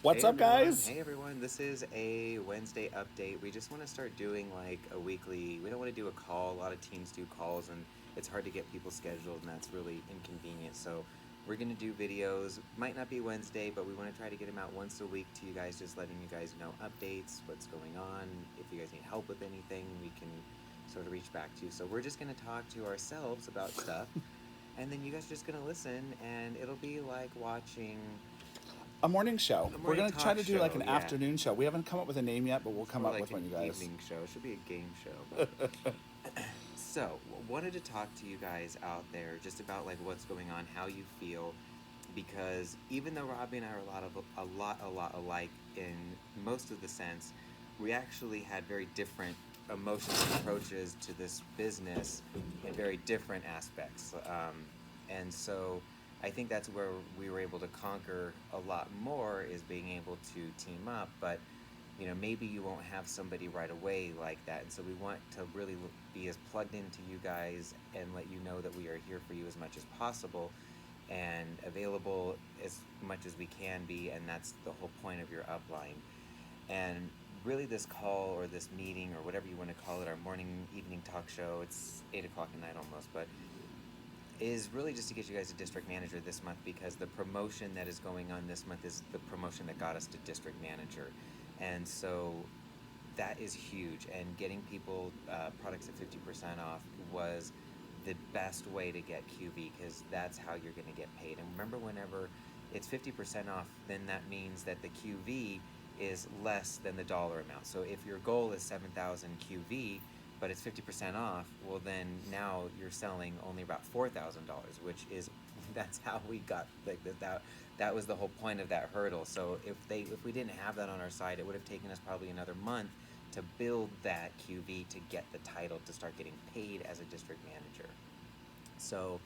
What's up, guys? Hey everyone, this is a Wednesday update. We just want to start doing like a weekly, we don't want to do a call. A lot of teams do calls and it's hard to get people scheduled and that's really inconvenient. So we're going to do videos. Might not be Wednesday, but we want to try to get them out once a week to you guys, just letting you guys know updates, what's going on. If you guys need help with anything, we can sort of reach back to you. So we're just going to talk to ourselves about stuff and then you guys are just going to listen and it'll be like watching A morning show. a We're morning going to try talk to do like show, an yeah. afternoon show. We haven't come up with a name yet, but we'll It's come more up like with one, an you guys. evening show. It should be a game show, but so wanted to talk to you guys out there just about like what's going on, how you feel, because even though Robbie and I are a lot alike in most of the sense, we actually had very different emotions and approaches to this business in very different aspects, and so. I think that's where we were able to conquer a lot more is being able to team up, but maybe you won't have somebody right away like that. And so we want to really be as plugged into you guys and let you know that we are here for you as much as possible and available as much as we can be. And that's the whole point of your upline. And really, this call or this meeting or whatever you want to call it, our morning, evening talk show, it's 8 o'clock at night almost, but is really just to get you guys a district manager this month because the promotion that is going on this month is the promotion that got us to district manager. And so that is huge. And getting people products at 50% off was the best way to get QV because that's how you're going to get paid. And remember, whenever it's 50% off, then that means that the QV is less than the dollar amount. So if your goal is 7,000 QV, but it's 50% off, well then now you're selling only about $4,000, which is that's how we got like that was the whole point of that hurdle. So if we didn't have that on our side, it would have taken us probably another month to build that QV to get the title to start getting paid as a district manager. So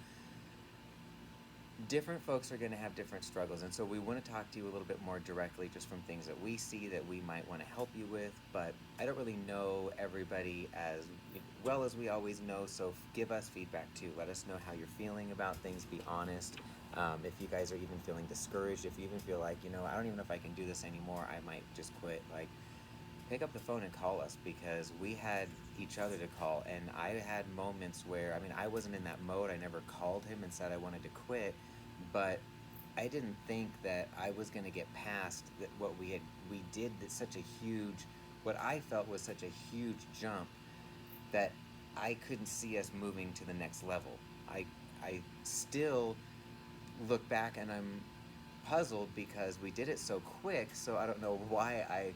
different folks are going to have different struggles, and so we want to talk to you a little bit more directly just from things that we see that we might want to help you with. But I don't really know everybody as well as we always know, so give us feedback too. Let us know how you're feeling about things. Be honest. If you guys are even feeling discouraged, if you even feel like, I don't even know if I can do this anymore, I might just quit, like, pick up the phone and call us because we had each other to call. And I had moments where, I mean, I wasn't in that mode. I never called him and said I wanted to quit, but I didn't think that I was going to get past that what we did such a huge, what I felt was such a huge jump that I couldn't see us moving to the next level. I still look back and I'm puzzled because we did it so quick, so I don't know why I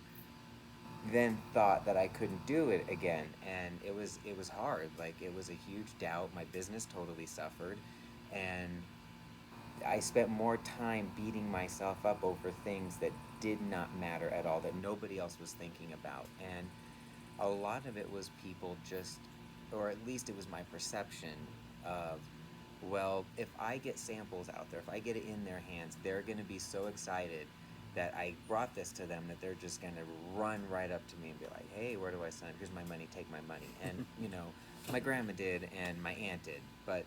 then thought that I couldn't do it again, and it was hard. Like, it was a huge doubt. My business totally suffered, and I spent more time beating myself up over things that did not matter at all, that nobody else was thinking about. And a lot of it was people just, or at least it was my perception of, well, if I get samples out there, if I get it in their hands, they're going to be so excited that I brought this to them that they're just going to run right up to me and be like, hey, where do I sign? Here's my money, take my money. And, my grandma did and my aunt did. But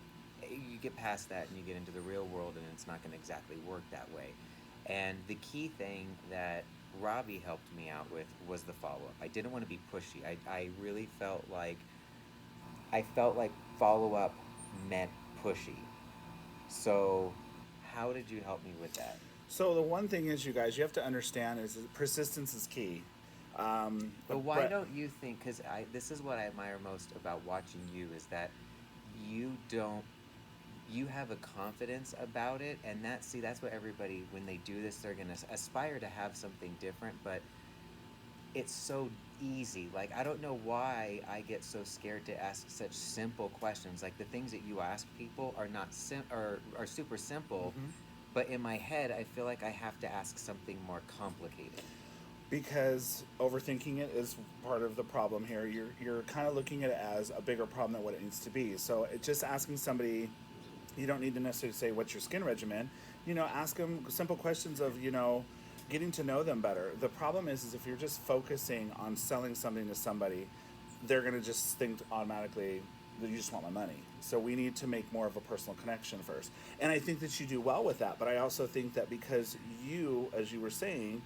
you get past that and you get into the real world and it's not going to exactly work that way. And the key thing that Robbie helped me out with was the follow up. I didn't want to be pushy. I really felt like follow up meant pushy. So, how did you help me with that? So the one thing is, you guys, you have to understand is that persistence is key. But why But don't you think? Because this is what I admire most about watching you is that you don't. You have a confidence about it, and that's what everybody when they do this they're gonna aspire to have something different, but it's so easy. Like, I don't know why I get so scared to ask such simple questions. Like, the things that you ask people are not are super simple, but in my head I feel like I have to ask something more complicated. because overthinking it is part of the problem here. You're kind of looking at it as a bigger problem than what it needs to be. So just asking somebody, you don't need to necessarily say what's your skin regimen. Ask them simple questions of getting to know them better. The problem is if you're just focusing on selling something to somebody, they're going to just think automatically that you just want my money. So we need to make more of a personal connection first. And I think that you do well with that. But I also think that because you, as you were saying,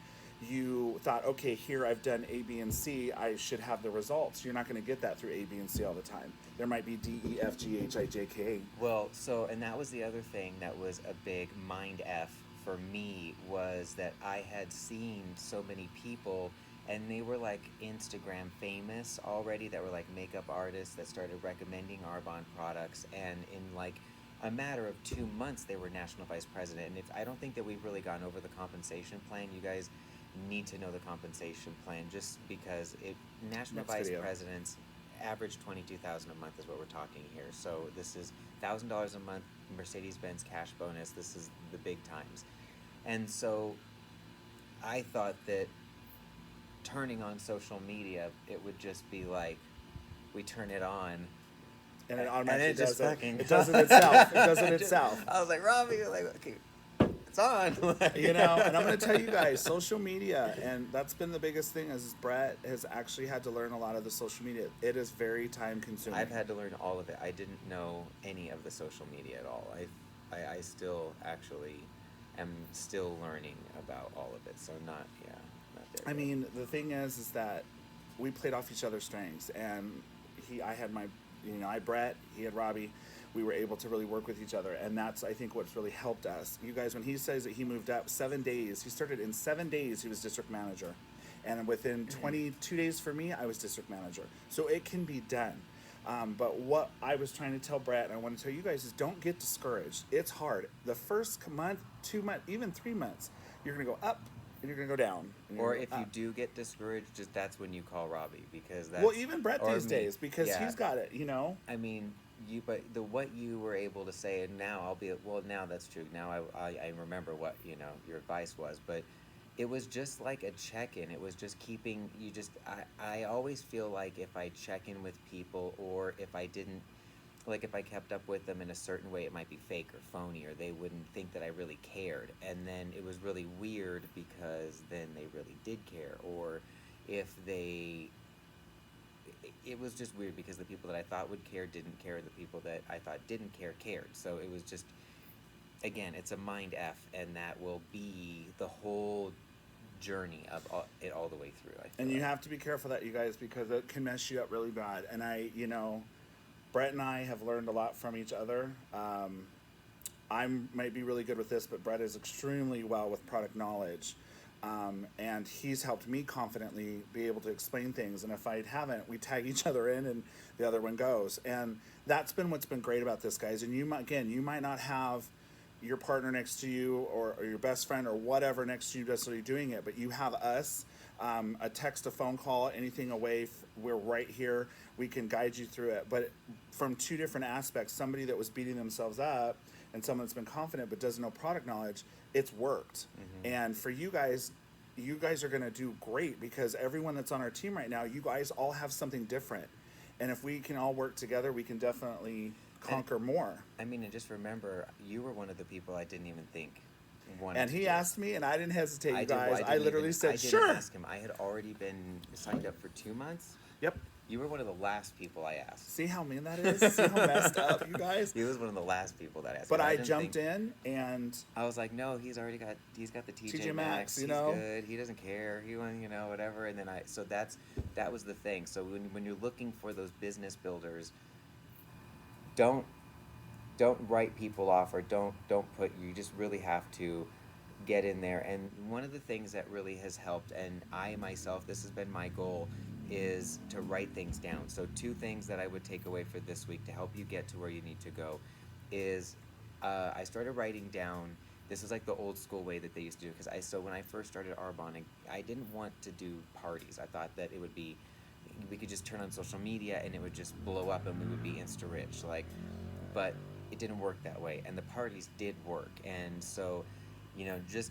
you thought, okay, here I've done A, B, and C, I should have the results. You're not going to get that through A, B, and C all the time. There might be D, E, F, G, H, I, J, K. Well, so, and that was the other thing that was a big mind F for me, was that I had seen so many people and they were like Instagram famous already, that were like makeup artists that started recommending Arbonne products, and in like a matter of 2 months they were national vice president. And if I don't think that we've really gone over the compensation plan, you guys need to know the compensation plan, just because it national Next vice video. presidents average 22,000 a month is what we're talking here. So this is $1,000 a month Mercedes-Benz cash bonus. This is the big times. And so I thought that turning on social media, it would just be like we turn it on And it automatically just does it. fucking It does it itself. It does it itself. I was like, Robbie, like, okay, it's on. You know, and I'm going to tell you guys, social media, and that's been the biggest thing, is Brett has actually had to learn a lot of the social media. It is very time consuming. I've had to learn all of it. I didn't know any of the social media at all. I still actually am still learning about all of it. So not there I yet. mean, the thing is that we played off each other's strengths, and I had my, I had Brett, he had Robbie. We were able to really work with each other, and that's, I think, what's really helped us. You guys, when he says that he moved up 7 days, he started in 7 days, he was district manager. And within 22 days for me, I was district manager. So it can be done. But what I was trying to tell Brett, and I want to tell you guys, is don't get discouraged. It's hard. The first month, 2 months, even 3 months, you're going to go up and you're going to go down. Or if you do get discouraged, just that's when you call Robbie, because that's... Well, even Brett or these me. days, because Yeah. he's got it, I mean, what you were able to say, and now now that's true. Now I remember what, your advice was, but it was just like a check-in. It was just keeping, I always feel like if I check in with people, or if I didn't, like if I kept up with them in a certain way, it might be fake or phony, or they wouldn't think that I really cared. And then it was really weird, because then they really did care. Or if it was just weird, because the people that I thought would care didn't care. The people that I thought didn't care cared. So it was just, again, it's a mind F, and that will be the whole journey of it all the way through. I feel And you like. have to be careful that, you guys, because it can mess you up really bad. And Brett and I have learned a lot from each other. I might be really good with this, but Brett is extremely well with product knowledge. And he's helped me confidently be able to explain things. And if I haven't, we tag each other in and the other one goes. And that's been what's been great about this, guys. And you might not have your partner next to you, or your best friend or whatever next to you necessarily doing it, but you have us, a text, a phone call, anything away. We're right here. We can guide you through it. But from two different aspects, somebody that was beating themselves up and someone that's been confident but doesn't know product knowledge, it's worked. Mm-hmm. And for you guys are going to do great, because everyone that's on our team right now, you guys all have something different. And if we can all work together, we can definitely conquer more. I mean, and just remember, you were one of the people I didn't even think wanted And to he do it. asked me, and I didn't hesitate, you guys. didn't I literally even- said, I didn't sure. ask him. I had already been signed up for 2 months. Yep. You were one of the last people I asked. See how mean that is? See how messed up, you guys? He was one of the last people that I asked. But I didn't jumped think- in, and I was like, no, he's got the TJ, TJ Maxx, Maxx. you He's know? good. He doesn't care. He went, whatever. And then that was the thing. So when you're looking for those business builders, don't write people off, or don't put. You just really have to get in there. And one of the things that really has helped, and I myself, this has been my goal, is to write things down. So 2 things that I would take away for this week to help you get to where you need to go is I started writing down. This is like the old school way that they used to do, because when I first started Arbonne, I didn't want to do parties. I thought that it would be, we could just turn on social media and it would just blow up and we would be insta rich, but it didn't work that way, and the parties did work. And so just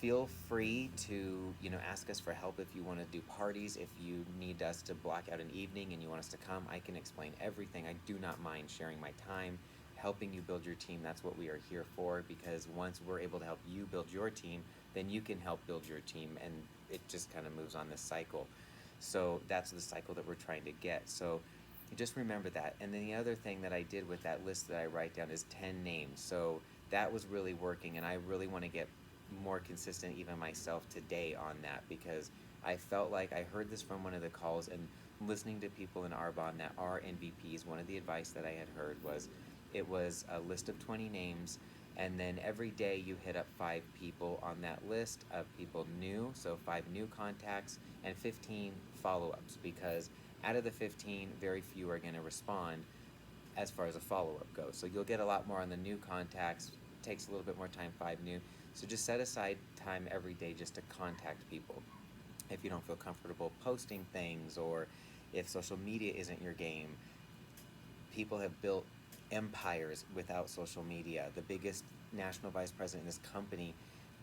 feel free to ask us for help if you want to do parties. If you need us to block out an evening and you want us to come, I can explain everything. I do not mind sharing my time, helping you build your team. That's what we are here for, because once we're able to help you build your team, then you can help build your team, and it just kind of moves on this cycle. So that's the cycle that we're trying to get. So just remember that. And then the other thing that I did with that list that I write down is 10 names. So that was really working, and I really want to get more consistent even myself today on that, because I felt like I heard this from one of the calls, and listening to people in Arbonne that are NVPs, one of the advice that I had heard was it was a list of 20 names, and then every day you hit up 5 people on that list of people new, so 5 new contacts and 15 follow-ups, because out of the 15, very few are going to respond as far as a follow-up goes. So you'll get a lot more on the new contacts. It takes a little bit more time, 5 new. So just set aside time every day just to contact people. If you don't feel comfortable posting things, or if social media isn't your game, people have built empires without social media. The biggest national vice president in this company,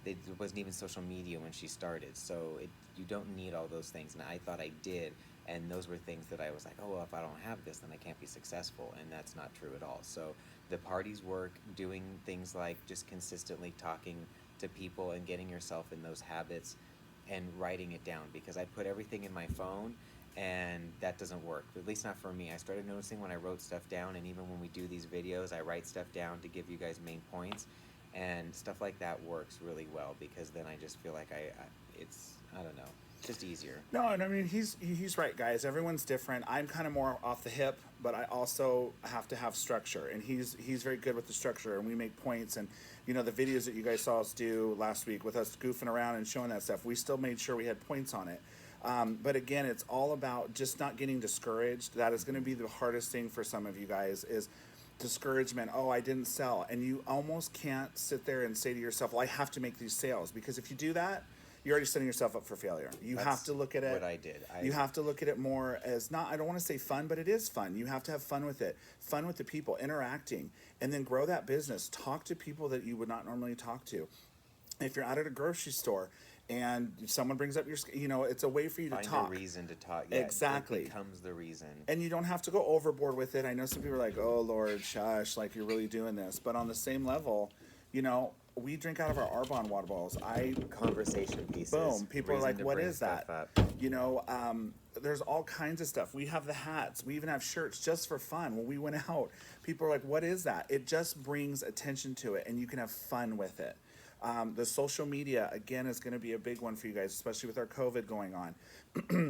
there wasn't even social media when she started. So you don't need all those things. And I thought I did. And those were things that I was like, oh, well, if I don't have this, then I can't be successful. And that's not true at all. So the parties work, doing things like just consistently talking to people and getting yourself in those habits and writing it down, because I put everything in my phone and that doesn't work, at least not for me. I started noticing when I wrote stuff down, and even when we do these videos, I write stuff down to give you guys main points, and stuff like that works really well, because then I just feel like I don't know, just easier. No, and I mean he's right, guys. Everyone's different. I'm kind of more off the hip, but I also have to have structure, and he's very good with the structure. And we make points, and the videos that you guys saw us do last week with us goofing around and showing that stuff, we still made sure we had points on it. But again, it's all about just not getting discouraged. That is going to be the hardest thing for some of you guys, is discouragement. Oh, I didn't sell, and you almost can't sit there and say to yourself, well, I have to make these sales, because if you do that, you're already setting yourself up for failure. That's have to look at it. What I did. You have to look at it more as not, I don't want to say fun, but it is fun. You have to have fun with it. Fun with the people, interacting, and then grow that business. Talk to people that you would not normally talk to. If you're out at a grocery store and someone brings up it's a way for you to talk. Find a reason to talk. Yeah, exactly. It becomes the reason. And you don't have to go overboard with it. I know some people are like, oh, Lord, shush, like you're really doing this. But on the same level, we drink out of our Arbonne water bottles. Conversation pieces. Boom. People are like, what is that? Up. There's all kinds of stuff. We have the hats. We even have shirts just for fun. When we went out, people are like, what is that? It just brings attention to it, and you can have fun with it. The social media, again, is going to be a big one for you guys, especially with our COVID going on.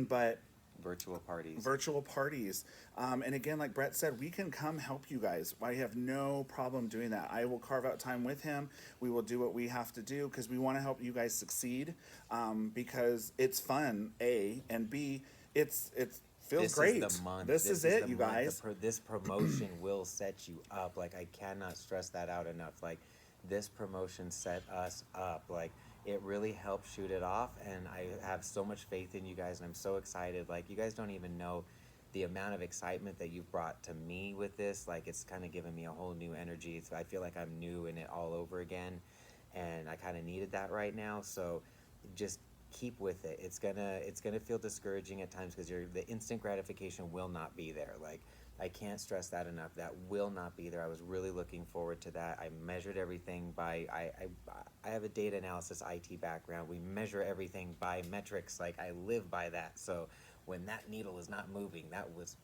But virtual parties. And again, like Brett said, we can come help you guys. I have no problem doing that. I will carve out time with him. We will do what we have to do, because we want to help you guys succeed, because it's fun, A, and B, it feels great. This is the month. This is it, you guys. This promotion will set you up. Like, I cannot stress that out enough. Like, this promotion set us up. Like, it really helped shoot it off, and I have so much faith in you guys, and I'm so excited. Like, you guys don't even know the amount of excitement that you've brought to me with this. Like, it's kind of given me a whole new energy. I feel like I'm new in it all over again, and I kind of needed that right now. So just keep with it. It's gonna feel discouraging at times, because the instant gratification will not be there. Like, I can't stress that enough. That will not be there. I was really looking forward to that. I measured everything by, I have a data analysis IT background. We measure everything by metrics. Like, I live by that. So when that needle is not moving, that was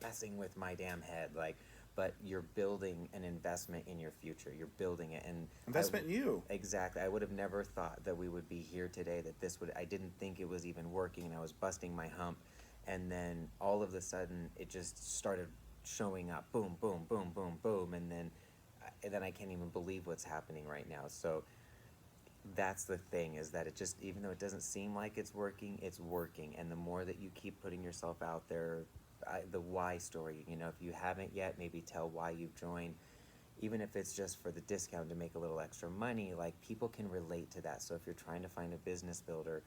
messing with my damn head. Like, but you're building an investment in your future. You're building it. And investment in you. Exactly. I would have never thought that we would be here today, that I didn't think it was even working, and I was busting my hump. And then all of a sudden, it just started showing up. Boom, boom, boom, boom, boom. And then I can't even believe what's happening right now. So that's the thing, is that it just, even though it doesn't seem like it's working, it's working. And the more that you keep putting yourself out there, the why story, if you haven't yet, maybe tell why you've joined. Even if it's just for the discount to make a little extra money, like, people can relate to that. So if you're trying to find a business builder,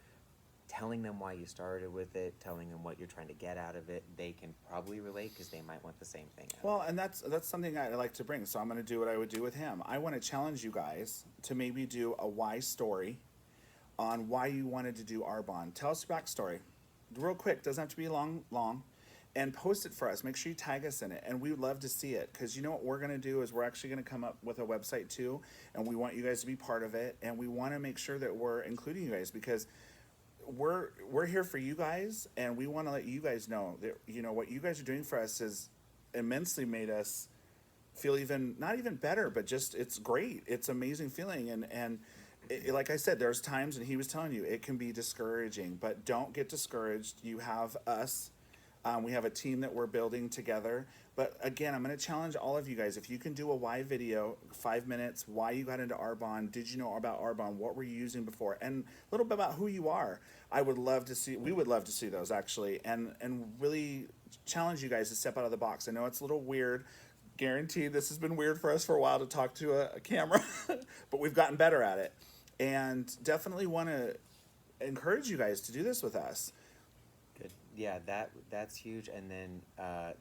telling them why you started with it, telling them what you're trying to get out of it, they can probably relate, because they might want the same thing out of it. And that's something I like to bring. So I'm going to do what I would do with him. I want to challenge you guys to maybe do a why story on why you wanted to do Arbonne. Tell us your backstory. Real quick, doesn't have to be long, and post it for us. Make sure you tag us in it, and we would love to see it, because what we're going to do is we're actually going to come up with a website too, and we want you guys to be part of it, and we want to make sure that we're including you guys, because we're here for you guys, and we want to let you guys know that what you guys are doing for us has immensely made us feel not even better, but just, it's great. It's amazing feeling, and like I said, there's times, and he was telling you, it can be discouraging, but don't get discouraged. You have us. We have a team that we're building together. But again, I'm going to challenge all of you guys. If you can do a why video, 5 minutes, why you got into Arbonne, did you know about Arbonne, what were you using before, and a little bit about who you are. I would love to see, we would love to see those actually, and really challenge you guys to step out of the box. I know it's a little weird. Guaranteed this has been weird for us for a while to talk to a camera, but we've gotten better at it. And definitely want to encourage you guys to do this with us. Good. Yeah, that's huge. And then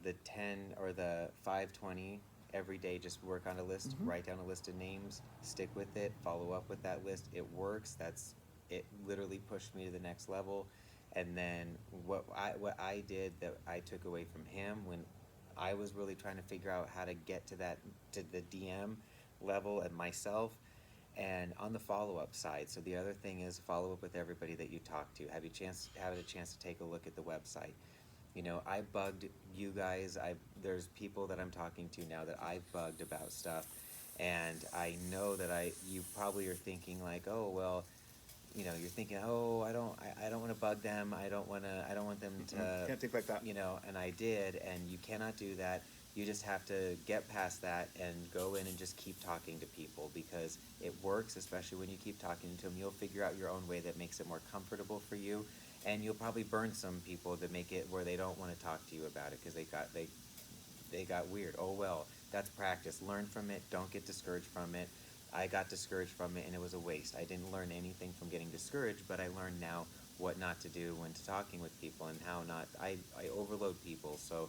the 10 or the 520 every day, just work on a list, write down a list of names, stick with it, follow up with that list. It works. It literally pushed me to the next level. And then what I did that I took away from him when I was really trying to figure out how to get to the DM level and myself. And on the follow-up side, so the other thing is follow up with everybody that you talk to. Have a chance to take a look at the website. You know, I bugged you guys. There's people that I'm talking to now that I've bugged about stuff, and I know that you probably are thinking like, oh well, you know, you're thinking, oh, I don't want to bug them. I don't want them to. Can't think like that. You know, and I did, and you cannot do that. You just have to get past that and go in and just keep talking to people, because it works, especially when you keep talking to them. You'll figure out your own way that makes it more comfortable for you, and you'll probably burn some people to make it where they don't want to talk to you about it because they got weird. Oh well, that's practice. Learn from it. Don't get discouraged from it. I got discouraged from it, and it was a waste. I didn't learn anything from getting discouraged, but I learned now what not to do when talking with people and how not. I overload people, so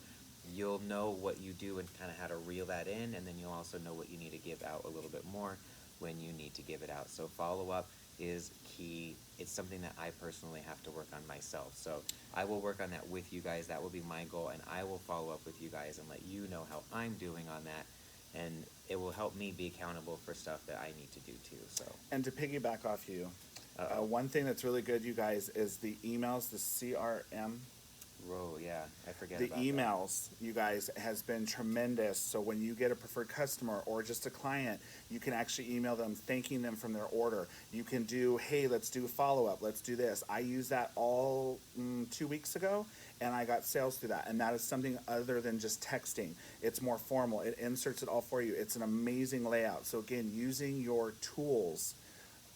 you'll know what you do and kind of how to reel that in, and then you'll also know what you need to give out a little bit more when you need to give it out. So follow-up is key. It's something that I personally have to work on myself. So I will work on that with you guys. That will be my goal, and I will follow up with you guys and let you know how I'm doing on that, and it will help me be accountable for stuff that I need to do too. So. And to piggyback off you, one thing that's really good, you guys, is the emails, the CRM. Oh, yeah, I forget the about emails, you guys, has been tremendous. So when you get a preferred customer or just a client, you can actually email them thanking them from their order. You can do, hey, let's do a follow-up, let's do this. I used that all 2 weeks ago, and I got sales through that. And that is something other than just texting. It's more formal. It inserts it all for you. It's an amazing layout. So again, using your tools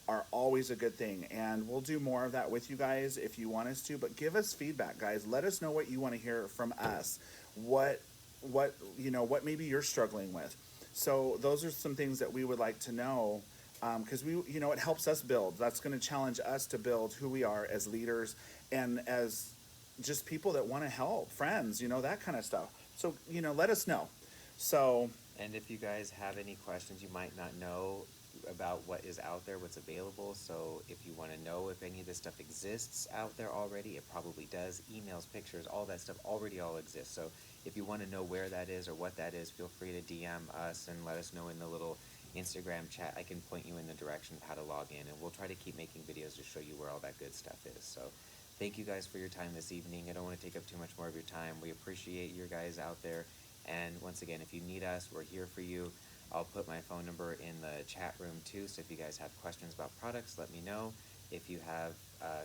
are always a good thing, and we'll do more of that with you guys if you want us to. But give us feedback, guys. Let us know what you want to hear from us. What maybe you're struggling with. So those are some things that we would like to know, because it helps us build. That's going to challenge us to build who we are as leaders and as just people that want to help, friends, that kind of stuff. So let us know. So, and if you guys have any questions you might not know about what is out there, what's available, so if you want to know if any of this stuff exists out there already, it probably does. Emails, pictures, all that stuff already all exists. So if you want to know where that is or what that is, feel free to DM us and let us know in the little Instagram chat. I can point you in the direction of how to log in, and we'll try to keep making videos to show you where all that good stuff is. So thank you guys for your time this evening. I don't want to take up too much more of your time. We appreciate your guys out there, and once again, if you need us, we're here for you. I'll put my phone number in the chat room too, so if you guys have questions about products, let me know. If you have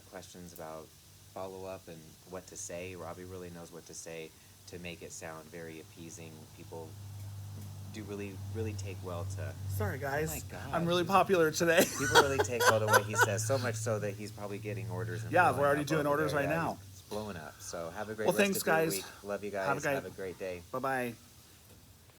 questions about follow-up and what to say, Robbie really knows what to say to make it sound very appeasing. People do really, really take well to... Sorry, guys. Oh my God. I'm really popular today. People really take well to what he says, so much so that he's probably getting orders. And yeah, we're already doing orders right now. It's blowing up. So have a great rest of thanks, your guys. week. Love you guys. Have a great day. Bye-bye.